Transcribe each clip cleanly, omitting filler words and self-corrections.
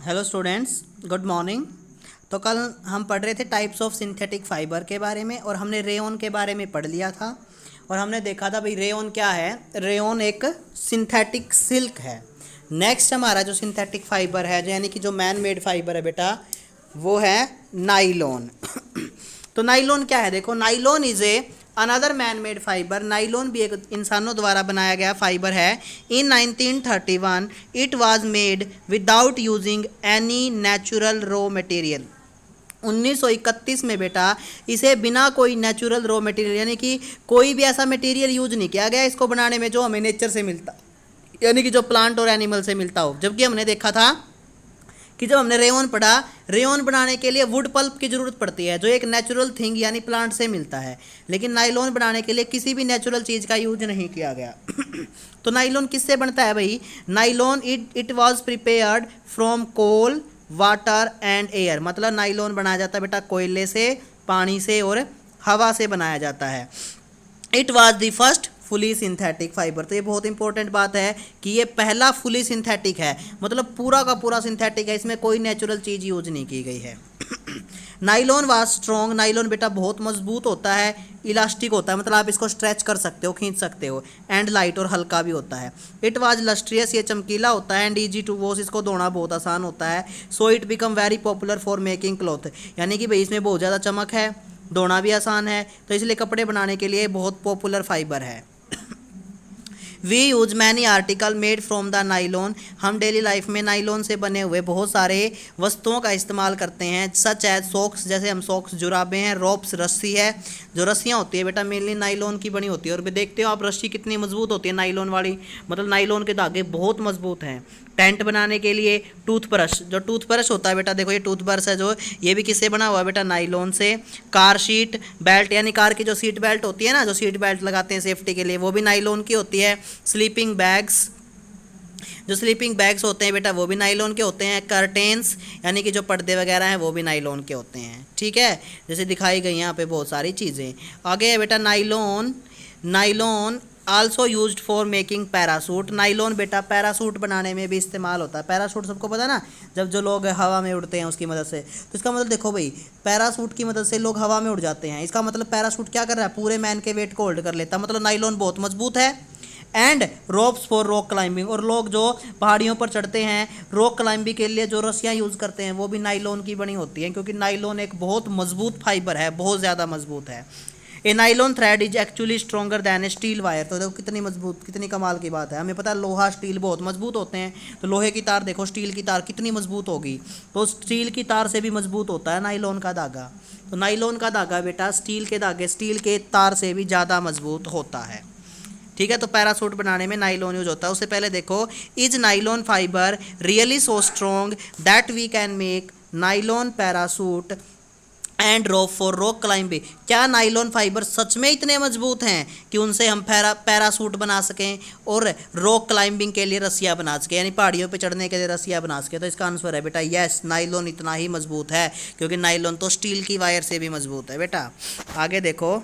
Hello students, good morning. तो कल हम पढ़ रहे थे टाइप्स ऑफ सिंथेटिक फाइबर के बारे में और हमने रेयॉन के बारे में पढ़ लिया था। और हमने देखा था भाई रेयॉन क्या है। रेयॉन एक सिंथेटिक सिल्क है। नेक्स्ट हमारा जो सिंथेटिक फाइबर है यानी कि जो मैन मेड फाइबर है बेटा, वो है नाइलॉन। तो नाइलॉन क्या है, देखो nylon is a another man made fibre. Nylon भी एक इंसानों द्वारा बनाया गया फाइबर है। इन 1931 it was made without using any natural raw material. 1931 में बेटा इसे बिना कोई नेचुरल रॉ मटेरियल यानी कि कोई भी ऐसा मटेरियल यूज नहीं किया गया इसको बनाने में जो हमें नेचर से मिलता, यानी कि जो प्लांट और एनिमल से मिलता हो। जबकि हमने देखा था कि जब हमने रेयॉन पढ़ा, रेयॉन बनाने के लिए वुड पल्प की ज़रूरत पड़ती है जो एक नेचुरल थिंग यानी प्लांट से मिलता है, लेकिन नाइलॉन बनाने के लिए किसी भी नेचुरल चीज़ का यूज नहीं किया गया। तो नाइलॉन किससे बनता है भाई? Nylon it was prepared from coal, water and air. मतलब नाइलॉन बनाया जाता है बेटा कोयले से, पानी से और हवा से बनाया जाता है। It was the first fully synthetic fibre. तो ये बहुत इंपॉर्टेंट बात है कि ये पहला फुली सिंथेटिक है, मतलब पूरा का पूरा सिंथेटिक है, इसमें कोई नेचुरल चीज़ यूज नहीं की गई है। Nylon was strong. नाइलॉन बेटा बहुत मजबूत होता है, इलास्टिक होता है, मतलब आप इसको स्ट्रेच कर सकते हो, खींच सकते हो। एंड लाइट और हल्का भी होता है। इट वाज लस्ट्रियस, ये चमकीला होता है। एंड ईजी टू वॉश, इसको धोना बहुत आसान होता है। So it become very popular for making cloth, यानी कि भाई इसमें बहुत ज़्यादा चमक है, धोना भी आसान है, तो इसलिए कपड़े बनाने के लिए बहुत पॉपुलर फाइबर है। We use many article made from the nylon. हम डेली लाइफ में नाइलॉन से बने हुए बहुत सारे वस्तुओं का इस्तेमाल करते हैं, सच एज सॉक्स, जैसे हम सॉक्स जुराबे हैं, रोप्स रस्सी है, जो रस्सियाँ होती है बेटा मेनली नाइलॉन की बनी होती है। और भी देखते हो आप रस्सी कितनी मजबूत होती है नाइलॉन वाली, मतलब नाइलॉन के धागे बहुत मजबूत हैं। टेंट बनाने के लिए टूथब्रश, जो टूथब्रश होता है बेटा, देखो ये टूथब्रश है जो, ये भी किससे बना हुआ है बेटा? नाइलॉन से। कार शीट बेल्ट, यानी कार की जो सीट बेल्ट होती है ना, जो सीट बेल्ट लगाते हैं सेफ्टी के लिए, वो भी नाइलॉन की होती है। स्लीपिंग बैग्स, जो स्लीपिंग बैग्स होते हैं बेटा वो भी नाइलॉन के होते हैं। कर्टेन्स, यानी कि जो पर्दे वगैरह हैं वो भी नाइलॉन के होते हैं। ठीक है, जैसे दिखाई गई यहाँ पे बहुत सारी चीज़ें। आगे है बेटा nylon. Nylon also used for making parachute. Nylon बेटा पैरासूट बनाने में भी इस्तेमाल होता है। पैरासूट सबको पता है ना, जब जो लोग हवा में उड़ते हैं उसकी मदद से। तो इसका मतलब देखो भाई, पैरासूट की मदद से लोग हवा में उड़ जाते हैं। इसका मतलब पैरासूट क्या कर रहा है? पूरे मैन के वेट को होल्ड कर लेता है, मतलब नाइलॉन बहुत मजबूत है। And ropes for rock climbing, और लोग जो पहाड़ियों पर चढ़ते हैं रॉक क्लाइंबिंग के लिए जो रस्सियाँ यूज़ करते हैं वो भी नाइलॉन की बनी होती हैं, क्योंकि नाइलॉन एक बहुत मजबूत फाइबर है, बहुत ज़्यादा मजबूत है। A nylon thread is actually stronger than a steel wire. तो देखो कितनी मजबूत, कितनी कमाल की बात है। हमें पता है लोहा स्टील बहुत मजबूत होते हैं, तो लोहे की तार देखो, स्टील की तार कितनी मजबूत होगी, तो स्टील की तार से भी मजबूत होता है नाइलॉन का धागा। तो नाइलॉन का धागा बेटा स्टील के धागे, स्टील के तार से भी ज़्यादा मजबूत होता है। ठीक है, तो पैरासूट बनाने में नाइलॉन यूज होता है। उससे पहले देखो, is nylon fibre really so strong that we can make nylon parachute and rope for rock climbing. क्या नाइलॉन फाइबर सच में इतने मजबूत हैं कि उनसे हम पैरासूट बना सकें और रॉक क्लाइंबिंग के लिए रस्सियाँ बना सकें, यानी पहाड़ियों पे चढ़ने के लिए रस्सियाँ बना सकें? तो इसका आंसर है बेटा यस, नाइलॉन इतना ही मजबूत है, क्योंकि नाइलॉन तो स्टील की वायर से भी मजबूत है बेटा। आगे देखो,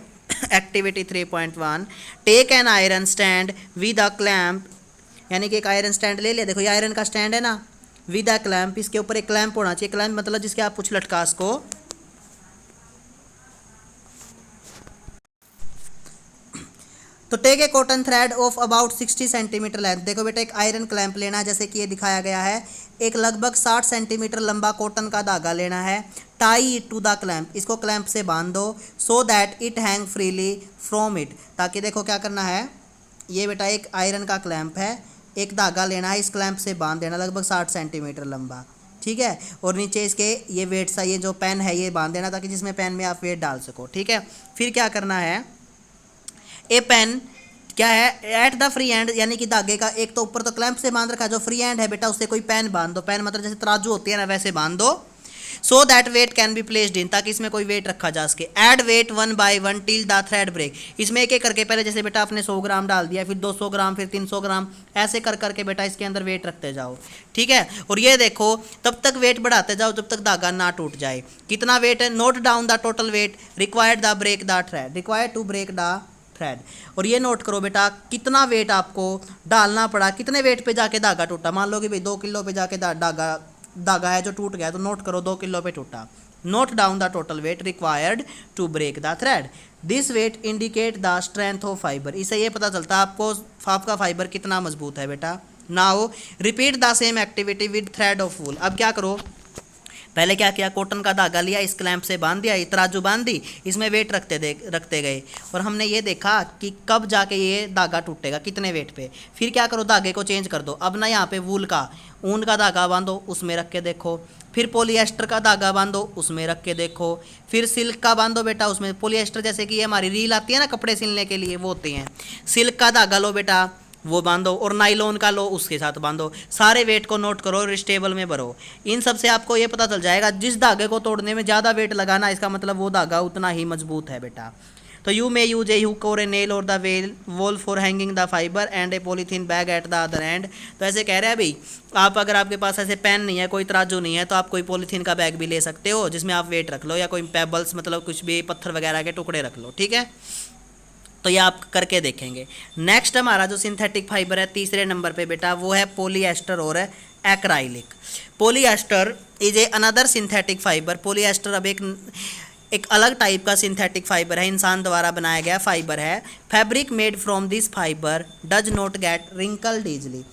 activity 3.1, take an iron stand with a clamp. यानी कि एक आयरन स्टैंड ले लिया, देखो ये आयरन का स्टैंड है ना, विद अ क्लैम्प, इसके ऊपर एक क्लैम्प होना चाहिए। क्लैम्प मतलब जिसके आप कुछ लटका इसको। तो take a cotton thread of about 60 centimetre length. देखो बेटा एक आयरन क्लैंप लेना है, जैसे कि ये दिखाया गया है। एक लगभग 60 सेंटीमीटर लंबा कॉटन का धागा लेना है। Tie it to the clamp, इसको क्लैंप से बांध दो। So that it hang freely from it, ताकि देखो क्या करना है, ये बेटा एक आयरन का क्लैंप है, एक धागा लेना है, इस क्लैंप से बांध देना लगभग 60 सेंटीमीटर लंबा। ठीक है, और नीचे इसके ये वेट सा, ये जो पेन है ये बांध देना, ताकि जिसमें पेन में आप वेट डाल सको। ठीक है, फिर क्या करना है, ए पेन क्या है, एट द फ्री एंड, यानी कि धागे का एक तो ऊपर तो क्लैंप से बांध रखा, जो फ्री एंड है बेटा उससे कोई पेन बांध दो। पेन मतलब जैसे तराजू होती है ना, वैसे बांध दो। So that weight can be placed in, ताकि इसमें कोई वेट रखा जा सके। Add weight 1 by 1 till the thread break, इसमें एक एक करके, पहले जैसे बेटा आपने 100 ग्राम डाल दिया, फिर 200 ग्राम, फिर 300 ग्राम, ऐसे कर करके बेटा इसके अंदर वेट रखते जाओ। ठीक है, और ये देखो तब तक वेट बढ़ाते जाओ जब तक धागा ना टूट जाए। कितना वेट है, note down the total weight required the break the thread, required to break the thread. और ये नोट करो बेटा कितना वेट आपको डालना पड़ा, कितने वेट पे जाके धागा टूटा। मान लो कि भाई 2 किलो पे जाके धागा धागा है जो टूट गया, तो नोट करो 2 किलो पे टूटा। Note down the total weight required to break the thread. This weight indicate the strength of fibre. इससे ये पता चलता है आपको आपका फाइबर कितना मजबूत है बेटा। Now repeat the same activity with thread of wool. अब क्या करो, पहले क्या किया, कॉटन का धागा लिया, इस क्लैंप से बांध दिया, तराजू बांध दी, इसमें वेट रखते गए और हमने ये देखा कि कब जाके ये धागा टूटेगा, कितने वेट पे। फिर क्या करो, धागे को चेंज कर दो। अब ना यहाँ पे वूल का, ऊन का धागा बांधो, उसमें रख के देखो। फिर पॉलीएस्टर का धागा बांधो, उसमें रख के देखो। फिर सिल्क का बांधो बेटा, उसमें पॉलीएस्टर जैसे कि ये हमारी रील आती है ना कपड़े सिलने के लिए, वो होते हैं। सिल्क का धागा लो बेटा, वो बांधो, और नाइलॉन का लो, उसके साथ बांधो। सारे वेट को नोट करो, रिस्टेबल में भरो। इन सब से आपको ये पता चल जाएगा जिस धागे को तोड़ने में ज़्यादा वेट लगाना, इसका मतलब वो धागा उतना ही मजबूत है बेटा। तो you may use A hook और ए नेल और the well wall for hanging the fibre and A polythene bag at the other and. तो ऐसे कह रहे हैं भाई, आप अगर आपके पास ऐसे पेन नहीं है, कोई तराजू नहीं है, तो आप कोई पॉलीथीन का बैग भी ले सकते हो जिसमें आप वेट रख लो, या कोई पेबल्स मतलब कुछ भी पत्थर वगैरह के टुकड़े रख लो, ठीक है। तो ये आप करके देखेंगे। नेक्स्ट हमारा जो सिंथेटिक फाइबर है तीसरे नंबर पे बेटा, वो है पॉलीएस्टर और acrylic. Polyester is a another synthetic fibre. Polyester अब एक अलग टाइप का सिंथेटिक फाइबर है, इंसान द्वारा बनाया गया फाइबर है। Fabric made from this fibre does not gate wrinkled easily.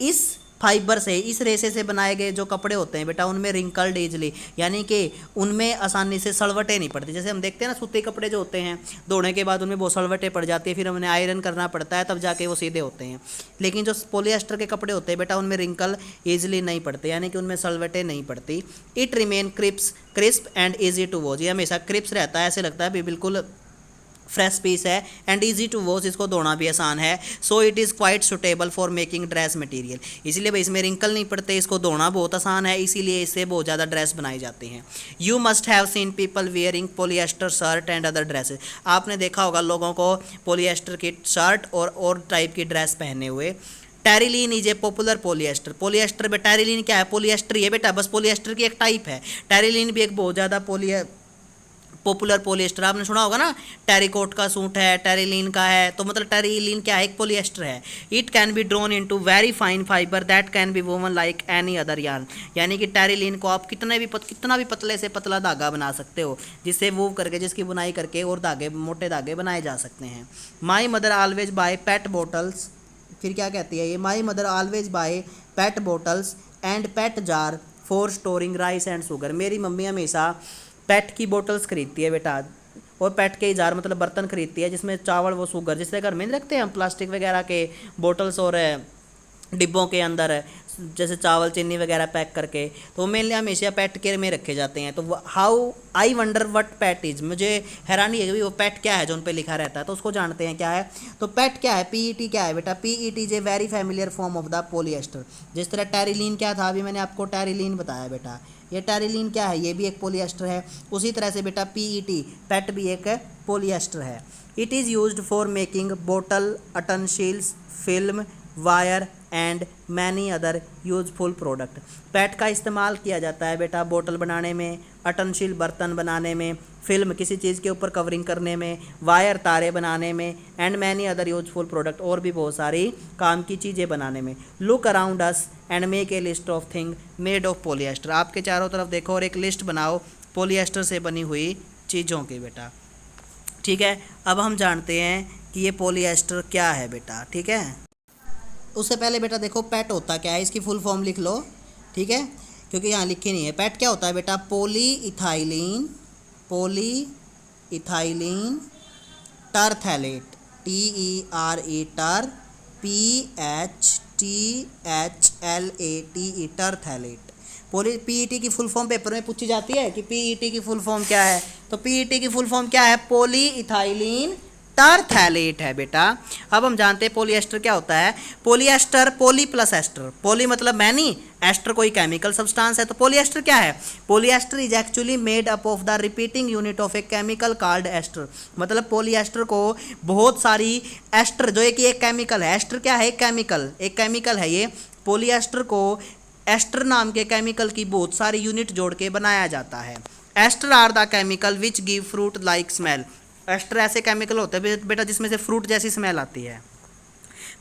इस फाइबर से, इस रेशे से बनाए गए जो कपड़े होते हैं बेटा, उनमें रिंकल्ड ईजली, यानी कि उनमें आसानी से सलवटें नहीं पड़ती। जैसे हम देखते हैं ना सूती कपड़े जो होते हैं, धोने के बाद उनमें बहुत सलवटें पड़ जाती है, फिर उन्हें आयरन करना पड़ता है, तब जाके वो सीधे होते हैं। लेकिन जो पॉलीएस्टर के कपड़े होते हैं बेटा, उनमें रिंकल ईजिली नहीं पड़ते, यानी कि उनमें सलवटें नहीं पड़ती। It remain crisp and easy to wash. ये हमेशा क्रिस्प रहता है, ऐसे लगता है बिल्कुल फ्रेश पीस है। एंड ईजी टू वॉश, इसको धोना भी आसान है। So it is quite suitable for making dress material. इसीलिए भाई इसमें रिंकल नहीं पड़ते, इसको धोना बहुत आसान है, इसीलिए इससे बहुत ज़्यादा ड्रेस बनाई जाती हैं। You must have seen people wearing polyester shirt and other dresses. आपने देखा होगा लोगों को पॉलीएस्टर की शर्ट और टाइप की ड्रेस पहने हुए। Terylene is a popular polyester. Polyester में टेरिलीन क्या है, पॉलीएस्टर ये बेटा बस पॉलीएस्टर की एक टाइप है। टेरिलीन भी एक बहुत ज़्यादा पॉपुलर पॉलीएस्टर, आपने सुना होगा ना, टेरिकोट का सूट है, टेरिलीन का है, तो मतलब टेरिलीन क्या है, एक पॉलीएस्टर है। It can be drone into very fine fibre that can be woven like any other yarn. यानी कि टेरिलीन को आप कितना भी पतले से पतला धागा बना सकते हो, जिससे वूव करके, जिसकी बुनाई करके और धागे, मोटे धागे बनाए जा सकते हैं। My mother always buy PET bottles. फिर क्या कहती है ये, my mother always buy PET bottles and PET jar for storing rice and sugar. मेरी मम्मी हमेशा पेट की बोतल्स खरीदती है बेटा, और पेट के जार मतलब बर्तन खरीदती है जिसमें चावल वो शुगर, जिससे घर में नहीं रखते हैं हम प्लास्टिक वगैरह के बोतल्स और डिब्बों के अंदर जैसे चावल चीनी वगैरह पैक करके, तो मेनली हमेशा पेट केयर में रखे जाते हैं। तो how I wonder what pet is. मुझे हैरानी है कि वो पेट क्या है जो उन पे लिखा रहता है, तो उसको जानते हैं क्या है। तो पेट क्या है, पीईटी क्या है बेटा, PET is a very familiar form of the polyester. जिस तरह टेरिलीन क्या था, अभी मैंने आपको टेरिलीन बताया बेटा, ये टेरिलीन क्या है, ये भी एक पॉलीएस्टर है। उसी तरह से बेटा पीईटी पेट भी एक पॉलीएस्टर है। It is used for making bottle, utensils, film, wire and many other useful product. PET का इस्तेमाल किया जाता है बेटा बोतल बनाने में, अटनशील बर्तन बनाने में, फिल्म किसी चीज़ के ऊपर कवरिंग करने में, वायर तारे बनाने में, and many other useful product, और भी बहुत सारी काम की चीज़ें बनाने में। Look around us and make a list of thing made of polyester. आपके चारों तरफ देखो और एक लिस्ट बनाओ पॉलीएस्टर से बनी हुई चीज़ों की बेटा, ठीक है। अब हम जानते हैं कि ये पॉलीएस्टर क्या है बेटा, ठीक है। उससे पहले बेटा देखो पेट होता क्या है, इसकी फुल फॉर्म लिख लो, ठीक है, क्योंकि यहाँ लिखी नहीं है। पेट क्या होता है बेटा, पॉलीइथाइलीन टरथैलेट, TERE टर PHTHLATE टरथैलेट। पीईटी की फुल फॉर्म पेपर में पूछी जाती है कि पीईटी की फुल फॉर्म क्या है, तो पीईटी की फुल फॉर्म क्या है, पॉलीइथाइलीन टरथैलेट है बेटा। अब हम जानते हैं पॉलीएस्टर क्या होता है। Polyester, poly plus ester, poly मतलब मैनी, एस्टर कोई केमिकल सब्सटेंस है। तो पॉलीएस्टर क्या है, polyester is actually made up of the repeating unit of a chemical called ester. मतलब पॉलीएस्टर को बहुत सारी एस्टर, जो एक केमिकल है, एस्टर क्या है, एक केमिकल है ये। पॉलीएस्टर को एस्टर नाम के केमिकल की बहुत सारी यूनिट जोड़ के बनाया जाता है। Ester are the chemical which give fruit like smell. Ester ऐसे केमिकल होते हैं बेटा जिसमें से फ्रूट जैसी स्मेल आती है।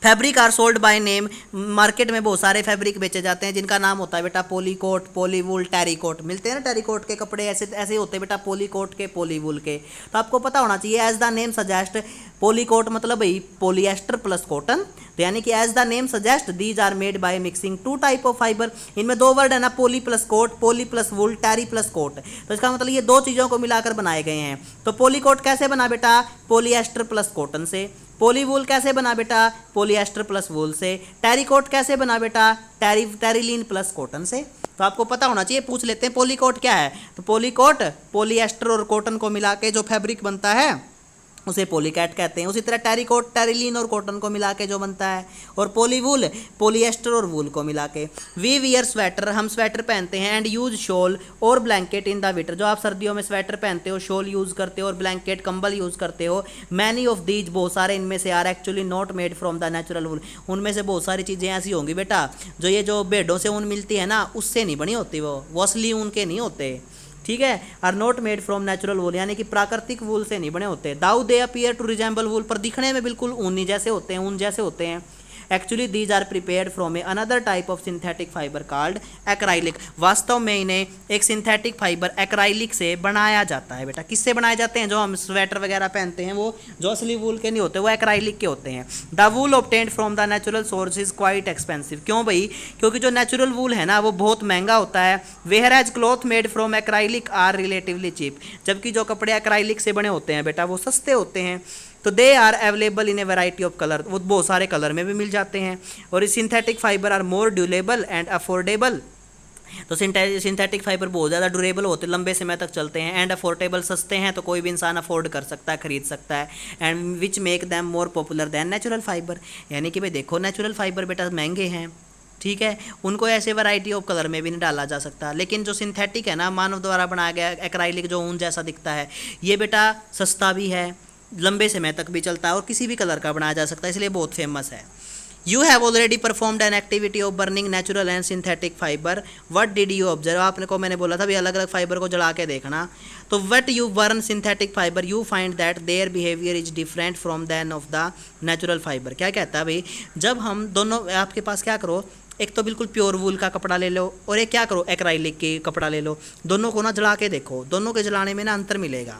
Fabric are sold by name, market में बहुत सारे फैब्रिक बेचे जाते हैं जिनका नाम होता है बेटा पॉलीकोट, पॉलीवूल, टेरिकोट। मिलते हैं ना टेरिकोट के कपड़े, ऐसे ऐसे होते हैं बेटा पॉलीकोट के, पॉलीवूल के। तो आपको पता होना चाहिए as the name suggest, polycot मतलब भाई पॉलीएस्टर प्लस कॉटन। तो यानी कि as the name suggest these are made by mixing two type of fibre. इनमें दो वर्ड है ना, poly plus cot, poly plus wool, terry plus cot. तो इसका मतलब ये दो चीज़ों को मिलाकर बनाए गए हैं। तो पॉलीकोट कैसे बना बेटा, पॉलीएस्टर प्लस कॉटन से। पॉली वूल कैसे बना बेटा, पॉलीएस्टर प्लस वूल से। टेरिकोट कैसे बना बेटा, टेरिलीन प्लस कॉटन से। तो आपको पता होना चाहिए, पूछ लेते हैं पॉलीकोट क्या है। तो पॉलीकोट पॉलीएस्टर और कॉटन को मिला के जो फैब्रिक बनता है उसे पॉलीकैट कहते हैं। उसी तरह टेरिकोट टेरिलीन और कॉटन को मिला के जो बनता है, और पॉलीवूल पॉलीएस्टर और वूल को मिला के। वी वियर स्वेटर, हम स्वेटर पहनते हैं। एंड यूज शॉल और ब्लैंकेट इन द विंटर, जो आप सर्दियों में स्वेटर पहनते हो, शॉल यूज़ करते हो और ब्लैंकेट कंबल यूज़ करते हो। मैनी ऑफ दीज, बहुत सारे इनमें से are actually not made from the natural wool, उनमें से बहुत सारी चीज़ें ऐसी होंगी बेटा जो ये जो भेड़ों से ऊन मिलती है ना उससे नहीं बनी होती, वो असली ऊन के नहीं होते, ठीक है। Are not made from natural wool, यानी कि प्राकृतिक वूल से नहीं बने होते। Though they appear to resemble wool, पर दिखने में बिल्कुल ऊनी जैसे होते हैं, ऊन जैसे होते हैं। Actually these are prepared from a another type of synthetic fibre called acrylic, वास्तव में इन्हें एक सिंथेटिक फाइबर एक्राइलिक से बनाया जाता है बेटा। किससे बनाए जाते हैं, जो हम स्वेटर वगैरह पहनते हैं वो जो असली वूल के नहीं होते, वो एक्राइलिक के होते हैं। The wool obtained from the natural source is quite expensive, क्यों भाई, क्योंकि जो नेचुरल वूल है ना वो बहुत महंगा होता है। Whereas cloth made from acrylic are relatively cheap, जबकि जो कपड़े एक्राइलिक से बने होते हैं बेटा वो सस्ते होते हैं। तो they are available in a variety of colour, वो बहुत सारे कलर में भी मिल जाते हैं। और इस synthetic fibre are more durable and affordable, तो सिंथेटिक फाइबर बहुत ज़्यादा ड्यूरेबल होते हैं, लंबे समय तक चलते हैं। एंड अफोर्डेबल, सस्ते हैं तो कोई भी इंसान अफोर्ड कर सकता है, खरीद सकता है। And which make them more popular than natural fibre, यानी कि भाई देखो नेचुरल फाइबर बेटा महंगे हैं, ठीक है, उनको ऐसे वैरायटी ऑफ कलर में भी नहीं डाला जा सकता। लेकिन जो सिंथेटिक है ना, मानव द्वारा बनाया गया एक्राइलिक जो ऊन जैसा दिखता है, ये बेटा सस्ता भी है, लंबे समय तक भी चलता है और किसी भी कलर का बनाया जा सकता है, इसलिए बहुत फेमस है। You have already performed an activity of burning natural and synthetic fibre, what did you observe, आपने को मैंने बोला था भी अलग अलग फाइबर को जला के देखना। तो what you burn synthetic fibre you find that their behaviour is different from then of the natural fibre. क्या कहता है भाई, जब हम दोनों, आपके पास क्या करो, एक तो बिल्कुल प्योर वूल का कपड़ा ले लो और एक क्या करो एक्राइलिक के कपड़ा ले लो, दोनों को ना जला के देखो, दोनों के जलाने में ना अंतर मिलेगा,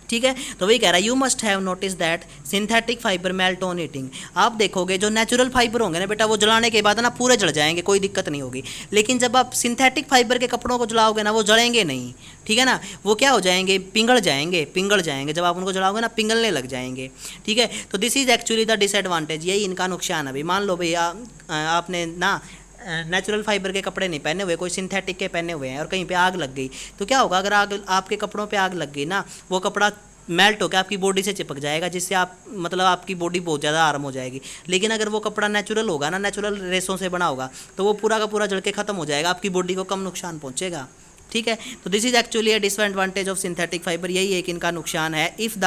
ठीक है। तो वही कह रहा है, you must have notice that synthetic fibre melt on heating, आप देखोगे जो नेचुरल फाइबर होंगे ना बेटा वो जलाने के बाद ना पूरे जल जाएंगे, कोई दिक्कत नहीं होगी। लेकिन जब आप सिंथेटिक फाइबर के कपड़ों को जलाओगे ना वो जलेंगे नहीं, ठीक है ना, वो क्या हो जाएंगे, पिघल जाएंगे, जब आप उनको जलाओगे ना पिघलने लग जाएंगे, ठीक है। तो this is actually the disadvantage, यही इनका नुकसान है भाई। मान लो भैया आपने ना नेचुरल फाइबर के कपड़े नहीं पहने हुए, कोई सिंथेटिक के पहने हुए हैं और कहीं पे आग लग गई, तो क्या होगा, अगर आग आपके कपड़ों पे आग लग गई ना, वो कपड़ा मेल्ट होकर आपकी बॉडी से चिपक जाएगा, जिससे आप मतलब आपकी बॉडी बहुत ज़्यादा आराम हो जाएगी। लेकिन अगर वो कपड़ा नेचुरल होगा ना, नेचुरल रेसों से बना होगा, तो वो पूरा का पूरा जल के ख़त्म हो जाएगा, आपकी बॉडी को कम नुकसान पहुँचेगा, ठीक है। तो this is actually a disadvantage of synthetic fibre, यही एक इनका नुकसान है। If the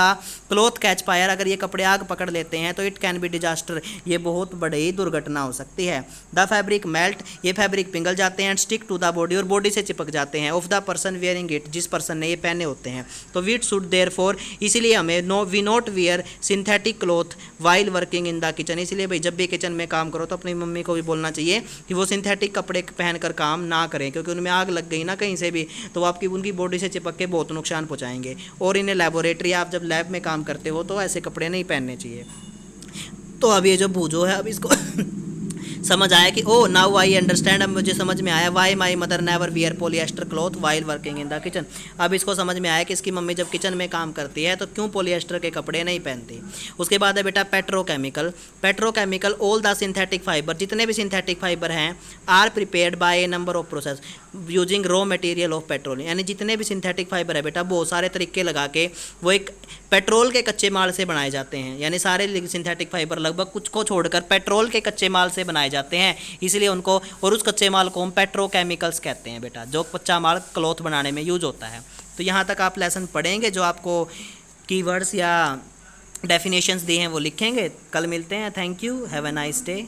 cloth catch fire, अगर ये कपड़े आग पकड़ लेते हैं तो इट कैन बी डिजास्टर, ये बहुत बड़ी दुर्घटना हो सकती है। द फैब्रिक मेल्ट, ये फैब्रिक पिघल जाते हैं। And stick to the body, और बॉडी से चिपक जाते हैं। Of the person wearing it, जिस पर्सन ने ये पहने होते हैं। तो वीट शुड देयर फॉर, इसीलिए हमें we not wear synthetic cloth while working in the kitchen, इसलिए भाई जब भी किचन में काम करो तो अपनी मम्मी को भी बोलना चाहिए कि वो सिंथेटिक कपड़े पहनकर काम ना करें, क्योंकि उनमें आग लग गई ना कहीं से भी तो आपकी उनकी बॉडी से चिपक के बहुत नुकसान पहुंचाएंगे। और इन्हें लेबोरेटरी, आप जब लैब में काम करते हो तो ऐसे कपड़े नहीं पहनने चाहिए। तो अब ये जो भूजो है, अब इसको समझ आया कि ओ नाउ आई अंडरस्टैंड, अब मुझे समझ में आया why my mother never wear polyester cloth while working in the kitchen. अब इसको समझ में आया कि इसकी मम्मी जब किचन में काम करती है तो क्यों पॉलिएस्टर के कपड़े नहीं पहनती। उसके बाद है बेटा petrochemical. Petrochemical, all the synthetic fibre, जितने भी सिंथेटिक फाइबर हैं, are prepared by a number of process using raw material of petrol, यानी जितने भी सिंथेटिक फाइबर है बेटा बहुत सारे तरीके लगा के वो एक पेट्रोल के कच्चे माल से बनाए जाते हैं। यानी सारे सिंथेटिक फाइबर लगभग कुछ को छोड़कर पेट्रोल के कच्चे माल से बनाए जाते हैं, इसलिए उनको, और उस कच्चे माल को हम पेट्रोकेमिकल्स कहते हैं बेटा, जो कच्चा माल क्लॉथ बनाने में यूज होता है। तो यहाँ तक आप लेसन पढ़ेंगे, जो आपको कीवर्ड्स या डेफिनेशंस दिए हैं वो लिखेंगे। कल मिलते हैं, thank you, have a nice day.